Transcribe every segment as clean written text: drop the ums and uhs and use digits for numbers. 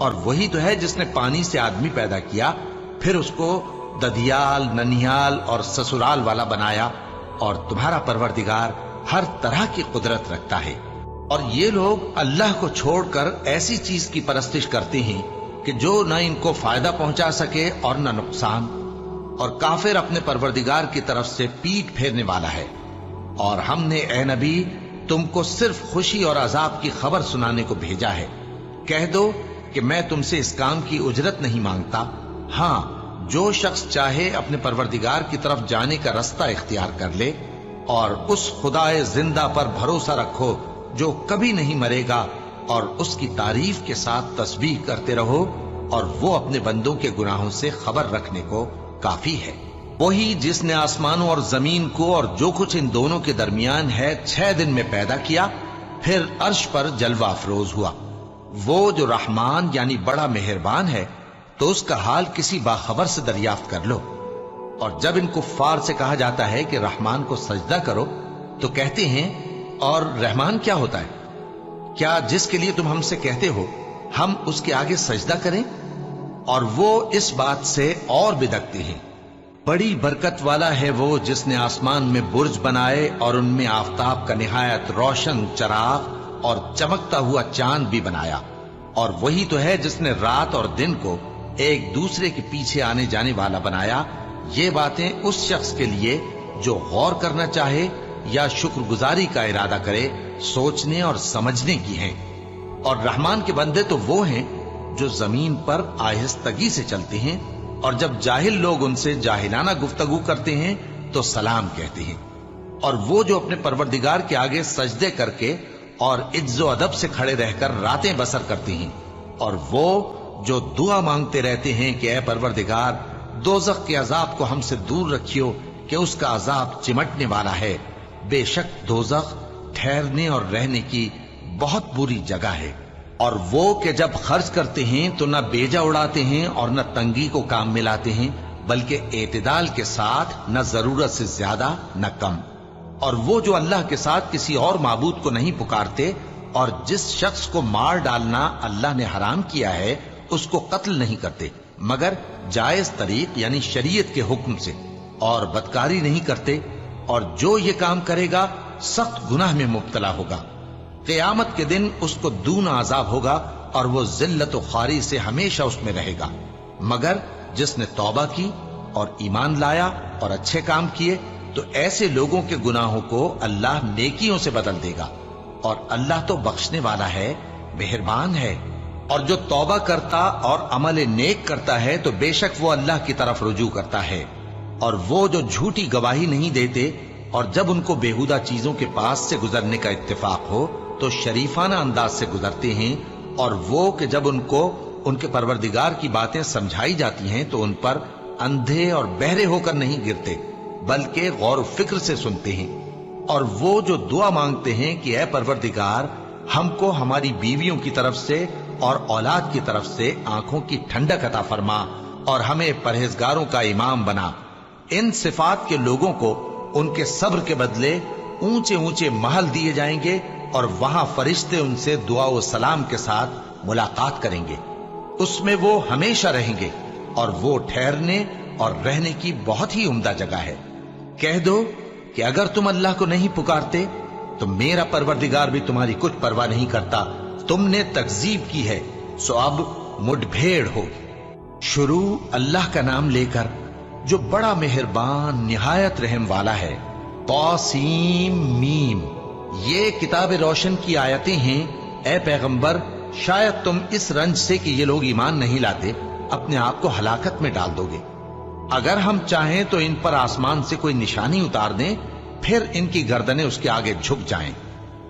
اور وہی تو ہے جس نے پانی سے آدمی پیدا کیا، پھر اس کو ددیال، ننیال اور سسرال والا بنایا، اور تمہارا پروردگار ہر طرح کی قدرت رکھتا ہے۔ اور یہ لوگ اللہ کو چھوڑ کر ایسی چیز کی پرستش کرتے ہیں کہ جو نہ ان کو فائدہ پہنچا سکے اور نہ نقصان، اور کافر اپنے پروردگار کی طرف سے پیٹ پھیرنے والا ہے۔ اور ہم نے اے نبی تم کو صرف خوشی اور عذاب کی خبر سنانے کو بھیجا ہے۔ کہہ دو کہ میں تم سے اس کام کی اجرت نہیں مانگتا، ہاں جو شخص چاہے اپنے پروردگار کی طرف جانے کا رستہ اختیار کر لے، اور اس خدائے زندہ پر بھروسہ رکھو جو کبھی نہیں مرے گا، اور اس کی تعریف کے ساتھ تسبیح کرتے رہو، اور وہ اپنے بندوں کے گناہوں سے خبر رکھنے کو کافی ہے۔ وہی جس نے آسمانوں اور زمین کو اور جو کچھ ان دونوں کے درمیان ہے 6 دن میں پیدا کیا، پھر عرش پر جلوہ افروز ہوا۔ وہ جو رحمان یعنی بڑا مہربان ہے، تو اس کا حال کسی باخبر سے دریافت کر لو۔ اور جب ان کفار سے کہا جاتا ہے کہ رحمان کو سجدہ کرو، تو کہتے ہیں اور رحمان کیا ہوتا ہے؟ کیا جس کے لیے تم ہم سے کہتے ہو ہم اس کے آگے سجدہ کریں؟ اور وہ اس بات سے اور بدکتے ہیں۔ بڑی برکت والا ہے وہ جس نے آسمان میں برج بنائے اور ان میں آفتاب کا نہایت روشن چراغ اور چمکتا ہوا چاند بھی بنایا۔ اور وہی تو ہے جس نے رات اور دن کو ایک دوسرے کے پیچھے آنے جانے والا بنایا۔ یہ باتیں اس شخص کے لیے جو غور کرنا چاہے یا شکر گزاری کا ارادہ کرے، سوچنے اور سمجھنے کی ہیں۔ اور رحمان کے بندے تو وہ ہیں جو زمین پر آہستگی سے چلتے ہیں، اور جب جاہل لوگ ان سے جاہلانہ گفتگو کرتے ہیں تو سلام کہتے ہیں۔ اور وہ جو اپنے پروردگار کے آگے سجدے کر کے اور عز و ادب سے کھڑے رہ کر راتیں بسر کرتے ہیں، اور وہ جو دعا مانگتے رہتے ہیں کہ اے پروردگار دوزخ کے عذاب کو ہم سے دور رکھیو کہ اس کا عذاب چمٹنے والا ہے۔ بے شک دوزخ ٹھہرنے اور رہنے کی بہت بری جگہ ہے۔ اور وہ کہ جب خرچ کرتے ہیں تو نہ بیجا اڑاتے ہیں اور نہ تنگی کو کام میں لاتے ہیں، بلکہ اعتدال کے ساتھ، نہ ضرورت سے زیادہ نہ کم۔ اور وہ جو اللہ کے ساتھ کسی اور معبود کو نہیں پکارتے، اور جس شخص کو مار ڈالنا اللہ نے حرام کیا ہے اس کو قتل نہیں کرتے مگر جائز طریق یعنی شریعت کے حکم سے، اور بدکاری نہیں کرتے، اور جو یہ کام کرے گا سخت گناہ میں مبتلا ہوگا۔ قیامت کے دن اس کو دونا عذاب ہوگا، اور وہ ذلت و خواری سے ہمیشہ اس میں رہے گا، مگر جس نے توبہ کی اور ایمان لایا اور اچھے کام کیے تو ایسے لوگوں کے گناہوں کو اللہ نیکیوں سے بدل دے گا، اور اللہ تو بخشنے والا ہے، مہربان ہے۔ اور جو توبہ کرتا اور عمل نیک کرتا ہے تو بے شک وہ اللہ کی طرف رجوع کرتا ہے۔ اور وہ جو جھوٹی گواہی نہیں دیتے، اور جب ان کو بیہودہ چیزوں کے پاس سے گزرنے کا اتفاق ہو تو شریفانہ انداز سے گزرتے ہیں، اور وہ کہ جب ان کو ان کے پروردگار کی باتیں سمجھائی جاتی ہیں تو ان پر اندھے اور بہرے ہو کر نہیں گرتے بلکہ غور و فکر سے سنتے ہیں۔ اور وہ جو دعا مانگتے ہیں کہ اے پروردگار ہم کو ہماری بیویوں کی طرف سے اور اولاد کی طرف سے آنکھوں کی ٹھنڈک عطا فرما، اور ہمیں پرہیزگاروں کا امام بنا۔ ان صفات کے لوگوں کو ان کے صبر کے بدلے اونچے اونچے محل دیے جائیں گے، اور وہاں فرشتے ان سے دعا و سلام کے ساتھ ملاقات کریں گے۔ اس میں وہ ہمیشہ رہیں گے، اور وہ ٹھہرنے اور رہنے کی بہت ہی عمدہ جگہ ہے۔ کہہ دو کہ اگر تم اللہ کو نہیں پکارتے تو میرا پروردگار بھی تمہاری کچھ پرواہ نہیں کرتا۔ تم نے تکذیب کی ہے سو اب مڈ بھیڑ ہوگی۔ شروع اللہ کا نام لے کر جو بڑا مہربان نہایت رحم والا ہے۔ طاسیم میم، یہ کتاب روشن کی آیتیں ہیں۔ اے پیغمبر شاید تم اس رنج سے کہ یہ لوگ ایمان نہیں لاتے اپنے آپ کو ہلاکت میں ڈال دو گے۔ اگر ہم چاہیں تو ان پر آسمان سے کوئی نشانی اتار دیں، پھر ان کی گردنیں اس کے آگے جھک جائیں،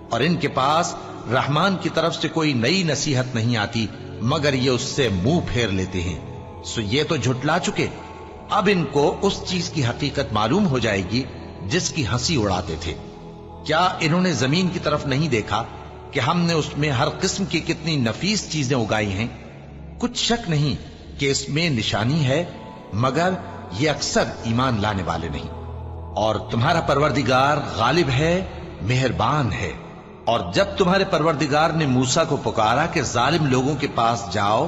اور ان کے پاس رحمان کی طرف سے کوئی نئی نصیحت نہیں آتی مگر یہ اس سے منہ پھیر لیتے ہیں۔ سو یہ تو جھٹلا چکے، اب ان کو اس چیز کی حقیقت معلوم ہو جائے گی جس کی ہنسی اڑاتے تھے۔ کیا انہوں نے زمین کی طرف نہیں دیکھا کہ ہم نے اس میں ہر قسم کی کتنی نفیس چیزیں اگائی ہیں؟ کچھ شک نہیں کہ اس میں نشانی ہے، مگر یہ اکثر ایمان لانے والے نہیں۔ اور تمہارا پروردگار غالب ہے، مہربان ہے۔ اور جب تمہارے پروردگار نے موسیٰ کو پکارا کہ ظالم لوگوں کے پاس جاؤ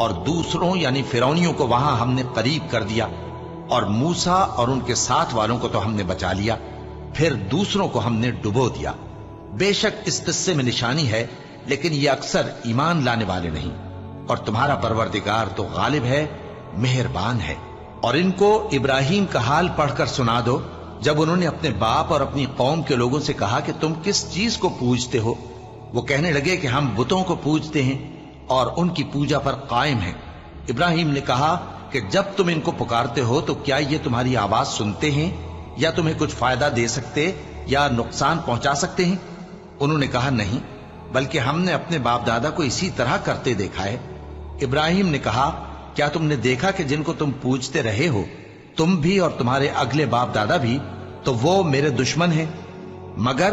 اور دوسروں یعنی فرعونیوں کو وہاں ہم نے قریب کر دیا، اور موسیٰ اور ان کے ساتھ والوں کو تو ہم نے بچا لیا، پھر دوسروں کو ہم نے ڈبو دیا۔ بے شک اس قصے میں نشانی ہے، لیکن یہ اکثر ایمان لانے والے نہیں، اور تمہارا پروردگار تو غالب ہے، مہربان ہے۔ اور ان کو ابراہیم کا حال پڑھ کر سنا دو جب انہوں نے اپنے باپ اور اپنی قوم کے لوگوں سے کہا کہ تم کس چیز کو پوجتے ہو؟ وہ کہنے لگے کہ ہم بتوں کو پوجتے ہیں اور ان کی پوجا پر قائم ہیں۔ ابراہیم نے کہا کہ جب تم ان کو پکارتے ہو تو کیا یہ تمہاری آواز سنتے ہیں یا تمہیں کچھ فائدہ دے سکتے یا نقصان پہنچا سکتے ہیں؟ انہوں نے کہا نہیں، بلکہ ہم نے اپنے باپ دادا کو اسی طرح کرتے دیکھا ہے۔ ابراہیم نے کہا کیا تم نے دیکھا کہ جن کو تم پوجتے رہے ہو، تم بھی اور تمہارے اگلے باپ دادا بھی، تو وہ میرے دشمن ہیں، مگر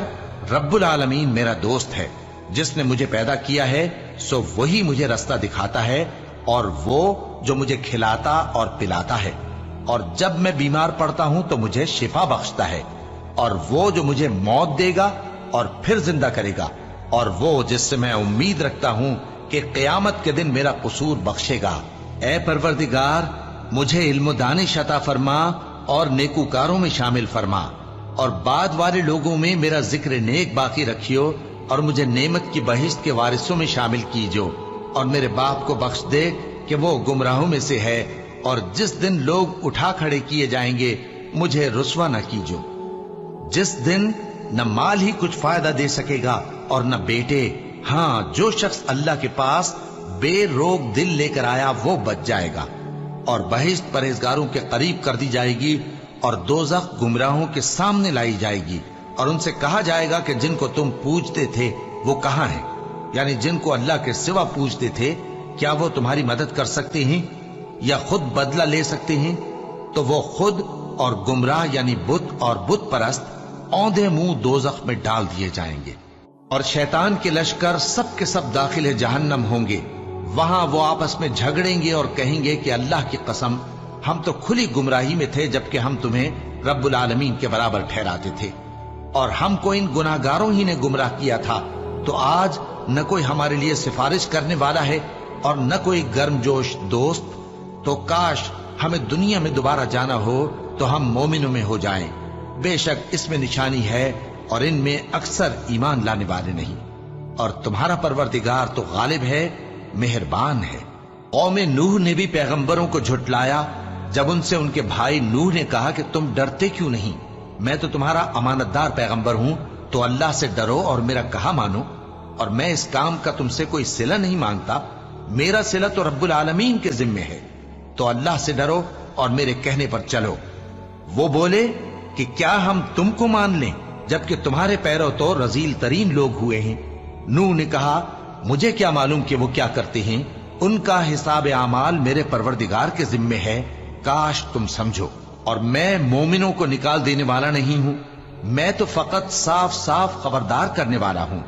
رب العالمین میرا دوست ہے، جس نے مجھے پیدا کیا ہے سو وہی مجھے رستہ دکھاتا ہے، اور وہ جو مجھے کھلاتا اور پلاتا ہے، اور جب میں بیمار پڑتا ہوں تو مجھے شفا بخشتا ہے، اور وہ جو مجھے موت دے گا اور پھر زندہ کرے گا، اور وہ جس سے میں امید رکھتا ہوں کہ قیامت کے دن میرا قصور بخشے گا۔ اے پروردگار، مجھے علم و دانش عطا فرما اور نیکوکاروں میں شامل فرما، اور بعد والے لوگوں میں میرا ذکر نیک باقی رکھیو، اور مجھے نعمت کی بہشت کے وارثوں میں شامل کیجو، اور میرے باپ کو بخش دے کہ وہ گمراہوں میں سے ہے، اور جس دن لوگ اٹھا کھڑے کیے جائیں گے مجھے رسوا نہ کیجو، جس دن نہ مال ہی کچھ فائدہ دے سکے گا اور نہ بیٹے، ہاں جو شخص اللہ کے پاس بے روک دل لے کر آیا وہ بچ جائے گا، اور بہشت پرہیزگاروں کے قریب کر دی جائے گی، اور دوزخ گمراہوں کے سامنے لائی جائے گی، اور ان سے کہا جائے گا کہ جن کو تم پوجتے تھے وہ کہاں ہیں؟ یعنی جن کو اللہ کے سوا پوجتے تھے، کیا وہ تمہاری مدد کر سکتے ہیں یا خود بدلہ لے سکتے ہیں؟ تو وہ خود اور گمراہ یعنی بت اور بت پرست اوندھے منہ دوزخ میں ڈال دیے جائیں گے، اور شیطان کے لشکر سب کے سب داخل جہنم ہوں گے۔ وہاں وہ آپس میں جھگڑیں گے اور کہیں گے کہ اللہ کی قسم، ہم تو کھلی گمراہی میں تھے جبکہ ہم تمہیں رب العالمین کے برابر ٹھہراتے تھے، اور ہم کو ان گناہگاروں ہی نے گمراہ کیا تھا، تو آج نہ کوئی ہمارے لیے سفارش کرنے والا ہے اور نہ کوئی گرم جوش دوست، تو کاش ہمیں دنیا میں دوبارہ جانا ہو تو ہم مومنوں میں ہو جائیں۔ بے شک اس میں نشانی ہے اور ان میں اکثر ایمان لانے والے نہیں، اور تمہارا پروردگار تو غالب ہے، مہربان ہے۔ قوم نوح نے بھی پیغمبروں کو جھٹلایا جب ان سے ان کے بھائی نوح نے کہا کہ تم ڈرتے کیوں نہیں؟ میں تو تمہارا امانت دار پیغمبر ہوں، تو اللہ سے ڈرو اور میرا کہا مانو، اور میں اس کام کا تم سے کوئی صلہ نہیں مانگتا، میرا صلہ تو رب العالمین کے ذمے ہے، تو اللہ سے ڈرو اور میرے کہنے پر چلو۔ وہ بولے کہ کیا ہم تم کو مان لیں جبکہ تمہارے پیرو تو رذیل ترین لوگ ہوئے ہیں؟ نوح نے کہا مجھے کیا معلوم کہ وہ کیا کرتے ہیں، ان کا حساب اعمال میرے پروردگار کے ذمے ہے، کاش تم سمجھو، اور میں مومنوں کو نکال دینے والا نہیں ہوں، میں تو فقط صاف صاف خبردار کرنے والا ہوں۔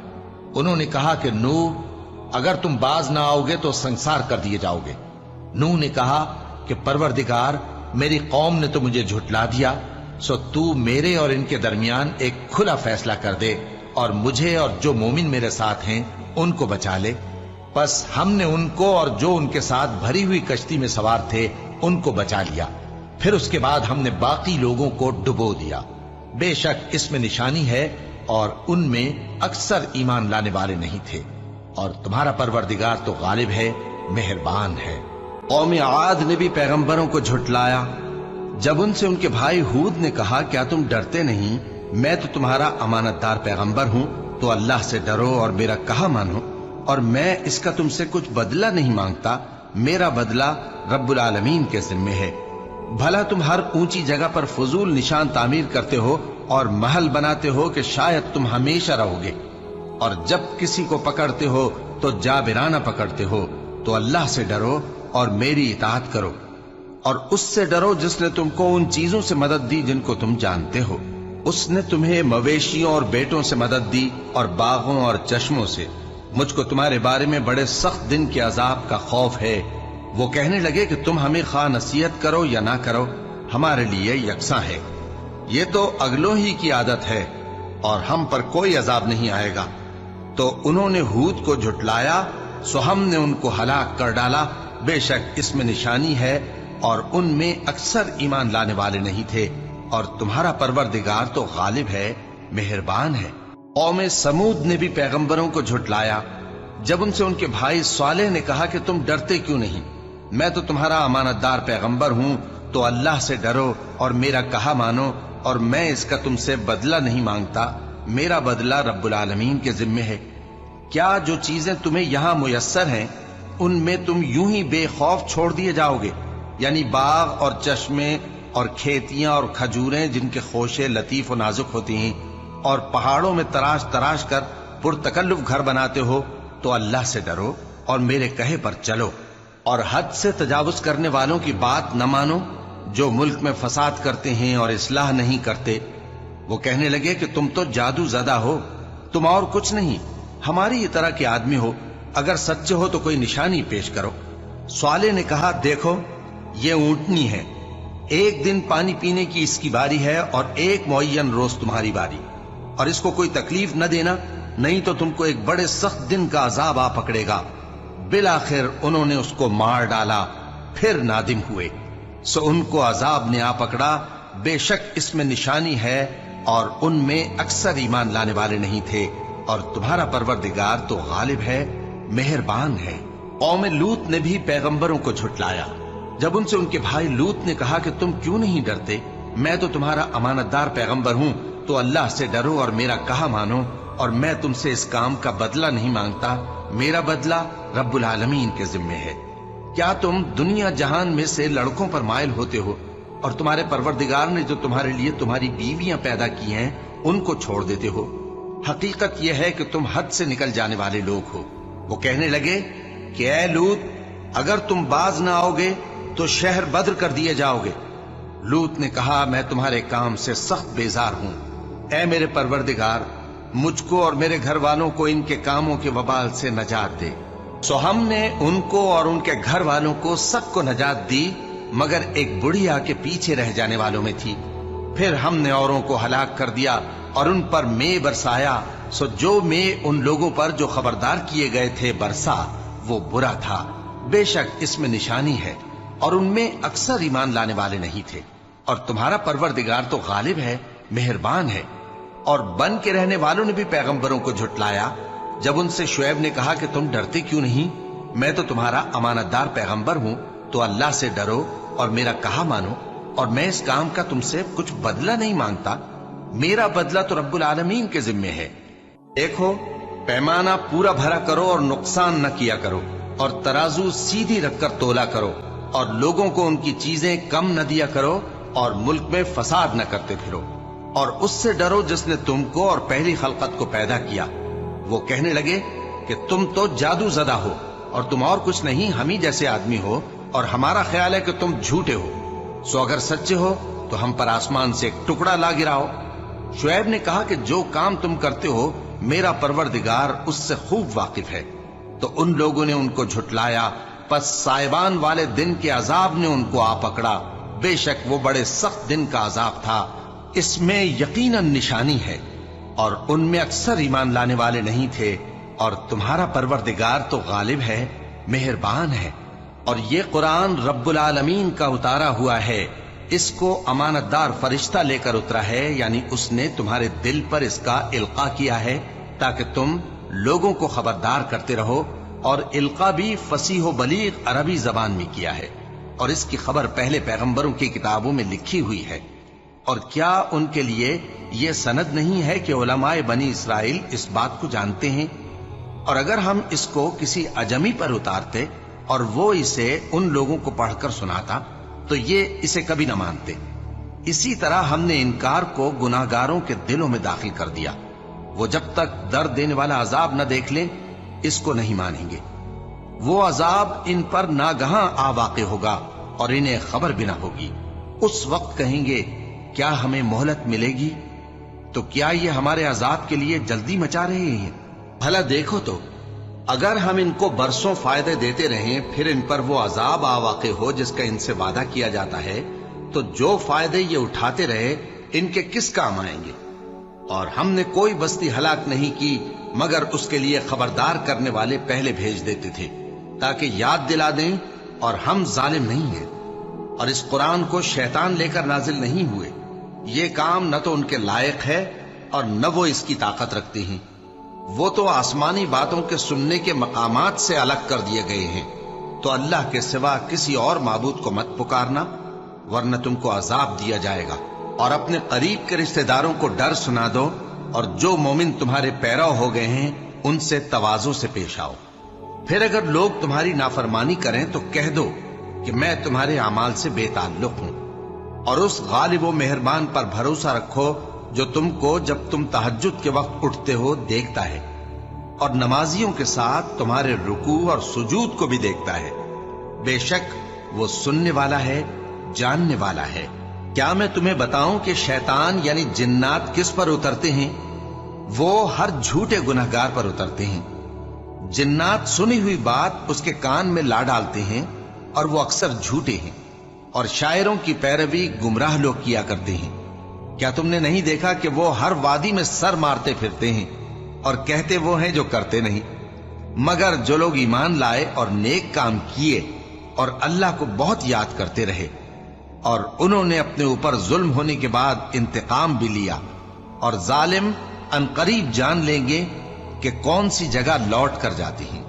انہوں نے کہا کہ نوح اگر تم باز نہ آؤ گے تو سنسار کر دیے جاؤ گے۔ نوح نے کہا کہ پروردگار، میری قوم نے تو مجھے جھٹلا دیا، سو تو میرے اور ان کے درمیان ایک کھلا فیصلہ کر دے، اور مجھے اور جو مومن میرے ساتھ ہیں ان کو بچا لے۔ پس ہم نے ان کو اور جو ان کے ساتھ بھری ہوئی کشتی میں سوار تھے ان کو بچا لیا، پھر اس کے بعد ہم نے باقی لوگوں کو ڈبو دیا۔ بے شک اس میں نشانی ہے اور ان میں اکثر ایمان لانے والے نہیں تھے، اور تمہارا پروردگار تو غالب ہے، مہربان ہے۔ قوم عاد نے بھی پیغمبروں کو جھٹلایا جب ان سے ان کے بھائی ہود نے کہا کیا تم ڈرتے نہیں؟ میں تو تمہارا امانت دار پیغمبر ہوں، تو اللہ سے ڈرو اور میرا کہا مانو، اور میں اس کا تم سے کچھ بدلہ نہیں مانگتا، میرا بدلہ رب العالمین کے ذمے ہے۔ بھلا تم ہر اونچی جگہ پر فضول نشان تعمیر کرتے ہو اور محل بناتے ہو کہ شاید تم ہمیشہ رہو گے، اور جب کسی کو پکڑتے ہو تو جابرانہ پکڑتے ہو، تو اللہ سے ڈرو اور میری اطاعت کرو، اور اس سے ڈرو جس نے تم کو ان چیزوں سے مدد دی جن کو تم جانتے ہو۔ اس نے تمہیں مویشیوں اور بیٹوں سے مدد دی اور باغوں اور چشموں سے۔ مجھ کو تمہارے بارے میں بڑے سخت دن کے عذاب کا خوف ہے۔ وہ کہنے لگے کہ تم ہمیں خواہ نصیحت کرو یا نہ کرو، ہمارے لیے یکساں ہے، یہ تو اگلوں ہی کی عادت ہے، اور ہم پر کوئی عذاب نہیں آئے گا۔ تو انہوں نے ہود کو جھٹلایا، سو ہم نے ان کو ہلاک کر ڈالا، بے شک اس میں نشانی ہے اور ان میں اکثر ایمان لانے والے نہیں تھے، اور تمہارا پروردگار تو غالب ہے، مہربان ہے۔ قوم سمود نے بھی پیغمبروں کو جھٹلایا جب ان سے ان کے بھائی صالح نے کہا کہ تم ڈرتے کیوں نہیں؟ میں تو تمہارا امانت دار پیغمبر ہوں، تو اللہ سے ڈرو اور میرا کہا مانو، اور میں اس کا تم سے بدلہ نہیں مانگتا، میرا بدلہ رب العالمین کے ذمے ہے۔ کیا جو چیزیں تمہیں یہاں میسر ہیں ان میں تم یوں ہی بے خوف چھوڑ دیے جاؤ گے؟ یعنی باغ اور چشمے اور کھیتیاں اور کھجوریں جن کے خوشے لطیف و نازک ہوتی ہیں، اور پہاڑوں میں تراش تراش کر پرتکلف گھر بناتے ہو، تو اللہ سے ڈرو اور میرے کہے پر چلو، اور حد سے تجاوز کرنے والوں کی بات نہ مانو جو ملک میں فساد کرتے ہیں اور اصلاح نہیں کرتے۔ وہ کہنے لگے کہ تم تو جادو زدہ ہو، تم اور کچھ نہیں، ہماری یہ طرح کے آدمی ہو، اگر سچے ہو تو کوئی نشانی پیش کرو۔ صالح نے کہا دیکھو یہ اونٹنی ہے، ایک دن پانی پینے کی اس کی باری ہے اور ایک معین روز تمہاری باری، اور اس کو کوئی تکلیف نہ دینا، نہیں تو تم کو ایک بڑے سخت دن کا عذاب آ پکڑے گا۔ بالآخر انہوں نے اس کو مار ڈالا، پھر نادم ہوئے، سو ان کو عذاب نے آ پکڑا، بے شک اس میں نشانی ہے اور ان میں اکثر ایمان لانے والے نہیں تھے، اور تمہارا پروردگار تو غالب ہے، مہربان ہے۔ قوم لوط نے بھی پیغمبروں کو جھٹلایا جب ان سے ان کے بھائی لوط نے کہا کہ تم کیوں نہیں ڈرتے؟ میں تو تمہارا امانت دار پیغمبر ہوں، تو اللہ سے ڈرو اور میرا کہا مانو، اور میں تم سے اس کام کا بدلہ نہیں مانگتا، میرا بدلہ رب العالمین کے ذمے ہے۔ کیا تم دنیا جہان میں سے لڑکوں پر مائل ہوتے ہو، اور تمہارے پروردگار نے جو تمہارے لیے تمہاری بیویاں پیدا کی ہیں ان کو چھوڑ دیتے ہو؟ حقیقت یہ ہے کہ تم حد سے نکل جانے والے لوگ ہو۔ وہ کہنے لگے کہ اے لوط، اگر تم باز نہ آؤ گے تو شہر بدر کر دیے جاؤ گے۔ لوط نے کہا میں تمہارے کام سے سخت بیزار ہوں، اے میرے پروردگار مجھ کو اور میرے گھر والوں کو ان کے کاموں کے وبال سے نجات دے۔ سو ہم نے ان کو اور ان کے گھر والوں کو سب کو نجات دی، مگر ایک بڑھیا کے پیچھے رہ جانے والوں میں تھی۔ پھر ہم نے اوروں کو ہلاک کر دیا اور ان پر مے برسایا، سو جو مے ان لوگوں پر جو خبردار کیے گئے تھے برسا، وہ برا تھا۔ بے شک اس میں نشانی ہے اور ان میں اکثر ایمان لانے والے نہیں تھے، اور تمہارا پروردگار تو غالب ہے، مہربان ہے۔ اور بن کے رہنے والوں نے بھی پیغمبروں کو جھٹلایا جب ان سے شعیب نے کہا کہ تم ڈرتے کیوں نہیں؟ میں تو تمہارا امانت دار پیغمبر ہوں، تو اللہ سے ڈرو اور میرا کہا مانو، اور میں اس کام کا تم سے کچھ بدلہ نہیں مانگتا، میرا بدلہ تو رب العالمین کے ذمے ہے۔ دیکھو پیمانہ پورا بھرا کرو اور نقصان نہ کیا کرو، اور ترازو سیدھی رکھ کر تولا کرو، اور لوگوں کو ان کی چیزیں کم نہ دیا کرو، اور ملک میں فساد نہ کرتے پھرو، اور اس سے ڈرو جس نے تم کو اور پہلی خلقت کو پیدا کیا۔ وہ کہنے لگے کہ تم تو جادو زدہ ہو، اور تم اور کچھ نہیں، ہم ہی جیسے آدمی ہو، اور ہمارا خیال ہے کہ تم جھوٹے ہو، سو اگر سچے ہو تو ہم پر آسمان سے ایک ٹکڑا لا گراؤ۔ شعیب نے کہا کہ جو کام تم کرتے ہو میرا پروردگار اس سے خوب واقف ہے۔ تو ان لوگوں نے ان کو جھٹلایا، پس سائبان والے دن کے عذاب نے ان کو آ پکڑا، بے شک وہ بڑے سخت دن کا عذاب تھا، اس میں یقیناً نشانی ہے، اور ان میں اکثر ایمان لانے والے نہیں تھے، اور تمہارا پروردگار تو غالب ہے، مہربان ہے۔ اور یہ قرآن رب العالمین کا اتارا ہوا ہے، اس کو امانت دار فرشتہ لے کر اترا ہے، یعنی اس نے تمہارے دل پر اس کا القاء کیا ہے تاکہ تم لوگوں کو خبردار کرتے رہو، اور القاء بھی فصیح و بلیغ عربی زبان میں کیا ہے، اور اس کی خبر پہلے پیغمبروں کی کتابوں میں لکھی ہوئی ہے۔ اور کیا ان کے لیے یہ سند نہیں ہے کہ علماء بنی اسرائیل اس بات کو جانتے ہیں؟ اور اگر ہم اس کو کسی اجمی پر اتارتے اور وہ اسے ان لوگوں کو پڑھ کر سناتا تو یہ اسے کبھی نہ مانتے۔ اسی طرح ہم نے انکار کو گناہگاروں کے دلوں میں داخل کر دیا، وہ جب تک درد دینے والا عذاب نہ دیکھ لیں اس کو نہیں مانیں گے۔ وہ عذاب ان پر ناگہاں آ واقع ہوگا اور انہیں خبر بھی نہ ہوگی۔ اس وقت کہیں گے کیا ہمیں مہلت ملے گی؟ تو کیا یہ ہمارے عذاب کے لیے جلدی مچا رہے ہیں؟ بھلا دیکھو تو اگر ہم ان کو برسوں فائدے دیتے رہیں پھر ان پر وہ عذاب آ واقع ہو جس کا ان سے وعدہ کیا جاتا ہے، تو جو فائدے یہ اٹھاتے رہے ان کے کس کام آئیں گے؟ اور ہم نے کوئی بستی ہلاک نہیں کی مگر اس کے لیے خبردار کرنے والے پہلے بھیج دیتے تھے تاکہ یاد دلا دیں اور ہم ظالم نہیں ہیں، اور اس قرآن کو شیطان لے کر نازل نہیں ہوئے۔ یہ کام نہ تو ان کے لائق ہے اور نہ وہ اس کی طاقت رکھتے ہیں۔ وہ تو آسمانی باتوں کے سننے کے مقامات سے الگ کر دیے گئے ہیں۔ تو اللہ کے سوا کسی اور معبود کو مت پکارنا، ورنہ تم کو عذاب دیا جائے گا۔ اور اپنے قریب کے رشتہ داروں کو ڈر سنا دو، اور جو مومن تمہارے پیرو ہو گئے ہیں ان سے تواضع سے پیش آؤ۔ پھر اگر لوگ تمہاری نافرمانی کریں تو کہہ دو کہ میں تمہارے اعمال سے بے تعلق ہوں، اور اس غالب و مہربان پر بھروسہ رکھو جو تم کو جب تم تہجد کے وقت اٹھتے ہو دیکھتا ہے، اور نمازیوں کے ساتھ تمہارے رکوع اور سجود کو بھی دیکھتا ہے۔ بے شک وہ سننے والا ہے، جاننے والا ہے۔ کیا میں تمہیں بتاؤں کہ شیطان یعنی جنات کس پر اترتے ہیں؟ وہ ہر جھوٹے گنہگار پر اترتے ہیں۔ جنات سنی ہوئی بات اس کے کان میں لا ڈالتے ہیں، اور وہ اکثر جھوٹے ہیں، اور شاعروں کی پیروی گمراہ لوگ کیا کرتے ہیں۔ کیا تم نے نہیں دیکھا کہ وہ ہر وادی میں سر مارتے پھرتے ہیں، اور کہتے وہ ہیں جو کرتے نہیں؟ مگر جو لوگ ایمان لائے اور نیک کام کیے اور اللہ کو بہت یاد کرتے رہے، اور انہوں نے اپنے اوپر ظلم ہونے کے بعد انتقام بھی لیا، اور ظالم عنقریب جان لیں گے کہ کون سی جگہ لوٹ کر جاتی ہیں۔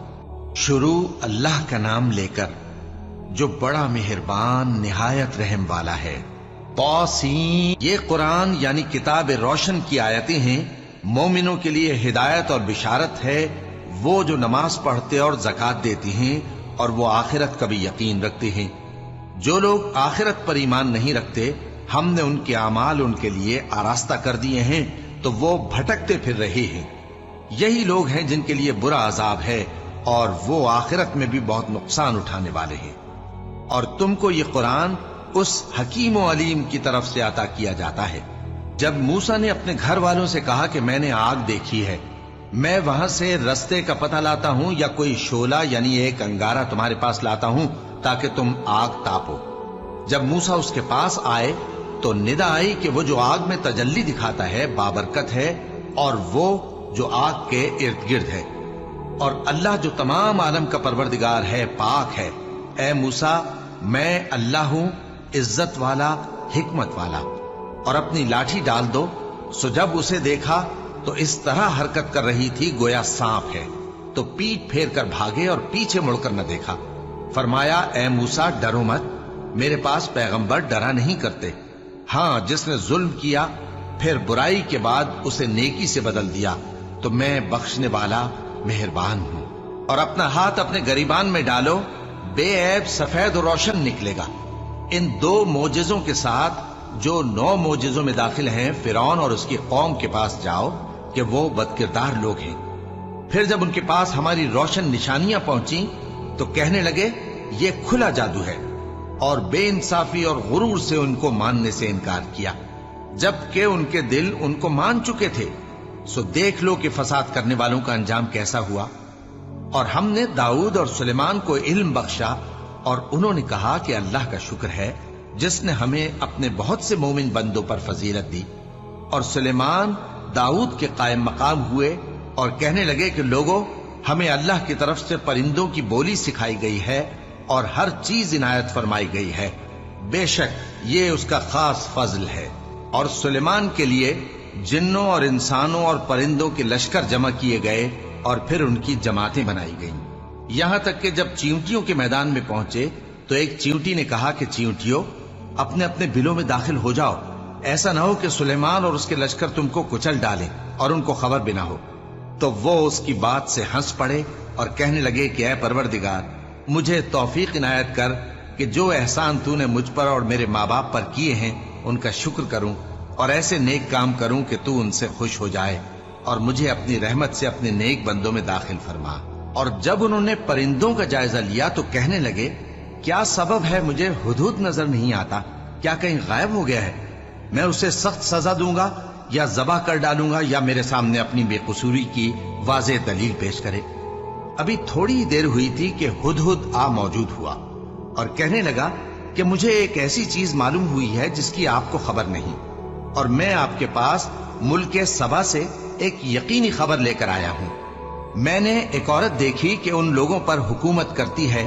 شروع اللہ کا نام لے کر جو بڑا مہربان نہایت رحم والا ہے۔ طاسین، یہ قرآن یعنی کتاب روشن کی آیتیں ہیں، مومنوں کے لیے ہدایت اور بشارت ہے، وہ جو نماز پڑھتے اور زکوٰۃ دیتے ہیں اور وہ آخرت کا بھی یقین رکھتے ہیں۔ جو لوگ آخرت پر ایمان نہیں رکھتے، ہم نے ان کے اعمال ان کے لیے آراستہ کر دیے ہیں تو وہ بھٹکتے پھر رہے ہیں۔ یہی لوگ ہیں جن کے لیے برا عذاب ہے، اور وہ آخرت میں بھی بہت نقصان اٹھانے والے ہیں۔ اور تم کو یہ قرآن اس حکیم و علیم کی طرف سے عطا کیا جاتا ہے۔ جب موسیٰ نے اپنے گھر والوں سے کہا کہ میں نے آگ دیکھی ہے، میں وہاں سے رستے کا پتہ لاتا ہوں یا کوئی شعلہ یعنی ایک انگارہ تمہارے پاس لاتا ہوں تاکہ تم آگ تاپو۔ جب موسیٰ اس کے پاس آئے تو ندا آئی کہ وہ جو آگ میں تجلی دکھاتا ہے بابرکت ہے، اور وہ جو آگ کے ارد گرد ہے، اور اللہ جو تمام عالم کا پروردگار ہے پاک ہے۔ اے موسیٰ، میں اللہ ہوں، عزت والا، حکمت والا۔ اور اپنی لاٹھی ڈال دو۔ سو جب اسے دیکھا تو اس طرح حرکت کر رہی تھی گویا سانپ ہے، تو پیٹ پھیر کر بھاگے اور پیچھے مڑ کر نہ دیکھا۔ فرمایا، اے موسیٰ ڈرو مت، میرے پاس پیغمبر ڈرا نہیں کرتے۔ ہاں، جس نے ظلم کیا پھر برائی کے بعد اسے نیکی سے بدل دیا تو میں بخشنے والا مہربان ہوں۔ اور اپنا ہاتھ اپنے گریبان میں ڈالو، بے عیب سفید و روشن نکلے گا۔ ان 2 معجزوں کے ساتھ جو 9 معجزوں میں داخل ہیں فرعون اور اس کی قوم کے پاس جاؤ کہ وہ بدکردار لوگ ہیں۔ پھر جب ان کے پاس ہماری روشن نشانیاں پہنچیں تو کہنے لگے یہ کھلا جادو ہے، اور بے انصافی اور غرور سے ان کو ماننے سے انکار کیا، جبکہ ان کے دل ان کو مان چکے تھے۔ سو دیکھ لو کہ فساد کرنے والوں کا انجام کیسا ہوا۔ اور ہم نے داؤد اور سلیمان کو علم بخشا، اور انہوں نے کہا کہ اللہ کا شکر ہے جس نے ہمیں اپنے بہت سے مومن بندوں پر فضیلت دی۔ اور سلیمان داؤد کے قائم مقام ہوئے اور کہنے لگے کہ لوگوں، ہمیں اللہ کی طرف سے پرندوں کی بولی سکھائی گئی ہے اور ہر چیز عنایت فرمائی گئی ہے، بے شک یہ اس کا خاص فضل ہے۔ اور سلیمان کے لیے جنوں اور انسانوں اور پرندوں کے لشکر جمع کیے گئے اور پھر ان کی جماعتیں بنائی گئیں، یہاں تک کہ جب چیونٹیوں کے میدان میں پہنچے تو ایک چیونٹی نے کہا کہ چیونٹیوں، اپنے اپنے بلوں میں داخل ہو جاؤ، ایسا نہ ہو کہ سلیمان اور اس کے لشکر تم کو کچل ڈالیں اور ان کو خبر بھی نہ ہو۔ تو وہ اس کی بات سے ہنس پڑے اور کہنے لگے کہ اے پروردگار، مجھے توفیق عنایت کر کہ جو احسان تو نے مجھ پر اور میرے ماں باپ پر کیے ہیں ان کا شکر کروں، اور ایسے نیک کام کروں کہ تو ان سے خوش ہو جائے، اور مجھے اپنی رحمت سے اپنے نیک بندوں میں داخل فرما۔ اور جب انہوں نے پرندوں کا جائزہ لیا تو کہنے لگے کیا سبب ہے مجھے ہدہد نظر نہیں آتا؟ کیا کہیں غائب ہو گیا ہے؟ میں اسے سخت سزا دوں گا یا ذبح کر ڈالوں گا، یا میرے سامنے اپنی بے قصوری کی واضح دلیل پیش کرے۔ ابھی تھوڑی ہی دیر ہوئی تھی کہ ہدہد آ موجود ہوا اور کہنے لگا کہ مجھے ایک ایسی چیز معلوم ہوئی ہے جس کی آپ کو خبر نہیں، اور میں آپ کے پاس ملک سبا سے ایک یقینی خبر لے کر آیا ہوں۔ میں نے ایک عورت دیکھی کہ ان لوگوں پر حکومت کرتی ہے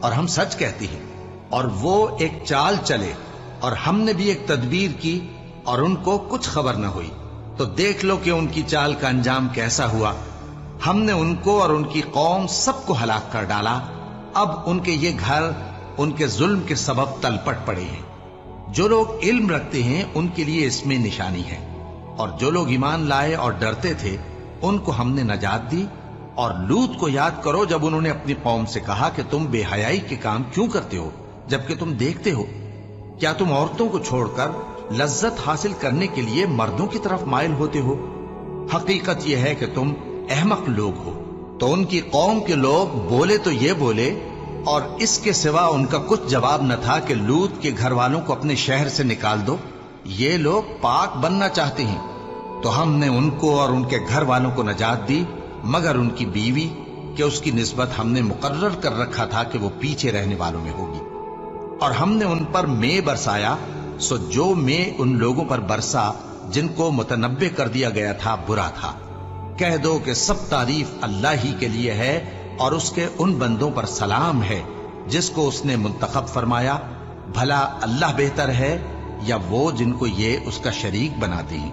اور ہم سچ کہتے ہیں، اور وہ ایک چال چلے اور ہم نے بھی ایک تدبیر کی اور ان کو کچھ خبر نہ ہوئی، تو دیکھ لو کہ ان کی چال کا انجام کیسا ہوا۔ ہم نے ان کو اور ان کی قوم سب کو ہلاک کر ڈالا، اب ان کے یہ گھر ان کے ظلم کے سبب تلپٹ پڑے ہیں۔ جو لوگ علم رکھتے ہیں ان کے لیے اس میں نشانی ہے، اور جو لوگ ایمان لائے اور ڈرتے تھے ان کو ہم نے نجات دی۔ اور لوط کو یاد کرو جب انہوں نے اپنی قوم سے کہا کہ تم بے حیائی کے کام کیوں کرتے ہو جبکہ تم دیکھتے ہو؟ کیا تم عورتوں کو چھوڑ کر لذت حاصل کرنے کے لیے مردوں کی طرف مائل ہوتے ہو؟ حقیقت یہ ہے کہ تم احمق لوگ ہو۔ تو ان کی قوم کے لوگ بولے تو یہ بولے، اور اس کے سوا ان کا کچھ جواب نہ تھا کہ لوط کے گھر والوں کو اپنے شہر سے نکال دو، یہ لوگ پاک بننا چاہتے ہیں۔ تو ہم نے ان کو اور ان کے گھر والوں کو نجات دی، مگر ان کی بیوی کہ اس کی نسبت ہم نے مقرر کر رکھا تھا کہ وہ پیچھے رہنے والوں میں ہوگی۔ اور ہم نے ان پر مے برسایا، سو جو مے ان لوگوں پر برسا جن کو متنبع کر دیا گیا تھا برا تھا۔ کہہ دو کہ سب تعریف اللہ ہی کے لیے ہے، اور اس کے ان بندوں پر سلام ہے جس کو اس نے منتخب فرمایا۔ بھلا اللہ بہتر ہے یا وہ جن کو یہ اس کا شریک بناتے ہیں؟